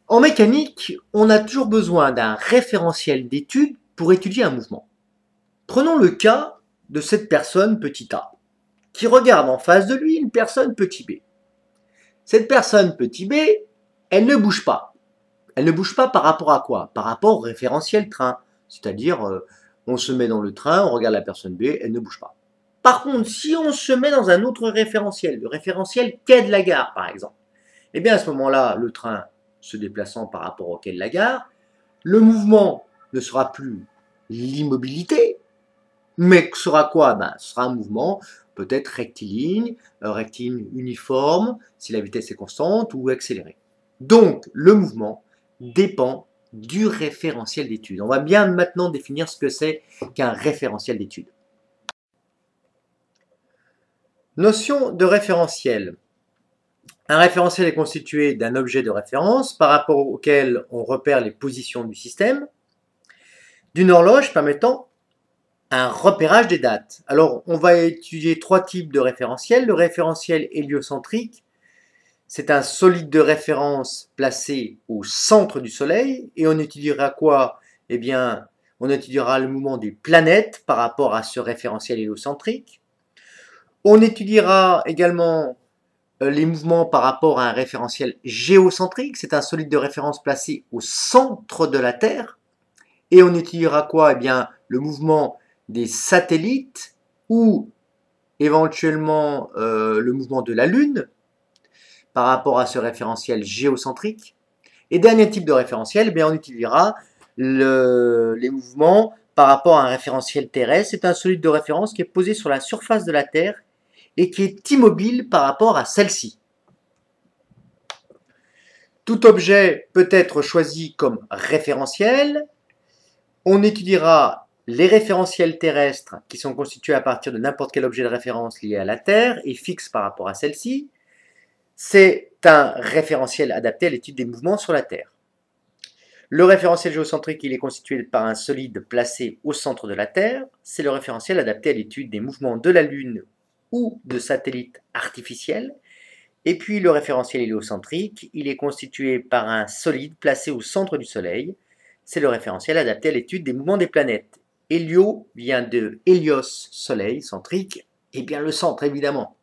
En mécanique, on a toujours besoin d'un référentiel d'étude pour étudier un mouvement. Prenons le cas de cette personne petit a, qui regarde en face de lui une personne petit b. Cette personne petit b, elle ne bouge pas. Elle ne bouge pas par rapport à quoi? Par rapport au référentiel train. C'est-à-dire, on se met dans le train, on regarde la personne B, elle ne bouge pas. Par contre, si on se met dans un autre référentiel, le référentiel quai de la gare par exemple, eh bien à ce moment-là, le train se déplaçant par rapport au quai de la gare, le mouvement ne sera plus l'immobilité, mais sera quoi? Ce sera un mouvement peut-être rectiligne, rectiligne uniforme, si la vitesse est constante, ou accéléré. Donc, le mouvement dépend du référentiel d'étude. On va bien maintenant définir ce que c'est qu'un référentiel d'étude. Notion de référentiel. Un référentiel est constitué d'un objet de référence par rapport auquel on repère les positions du système, d'une horloge permettant un repérage des dates. Alors, on va étudier trois types de référentiels. Le référentiel héliocentrique, c'est un solide de référence placé au centre du Soleil. Et on étudiera quoi? Eh bien, on étudiera le mouvement des planètes par rapport à ce référentiel héliocentrique. On étudiera également les mouvements par rapport à un référentiel géocentrique. C'est un solide de référence placé au centre de la Terre. Et on étudiera quoi? Eh bien, le mouvement des satellites ou éventuellement le mouvement de la Lune par rapport à ce référentiel géocentrique. Et dernier type de référentiel, eh bien, on utilisera les mouvements par rapport à un référentiel terrestre. C'est un solide de référence qui est posé sur la surface de la Terre et qui est immobile par rapport à celle-ci. Tout objet peut être choisi comme référentiel. On étudiera les référentiels terrestres qui sont constitués à partir de n'importe quel objet de référence lié à la Terre et fixe par rapport à celle-ci. C'est un référentiel adapté à l'étude des mouvements sur la Terre. Le référentiel géocentrique, il est constitué par un solide placé au centre de la Terre. C'est le référentiel adapté à l'étude des mouvements de la Lune ou de satellites artificiels. Et puis le référentiel héliocentrique, il est constitué par un solide placé au centre du Soleil. C'est le référentiel adapté à l'étude des mouvements des planètes. Hélio vient de hélios, soleil, centrique, et bien le centre évidemment.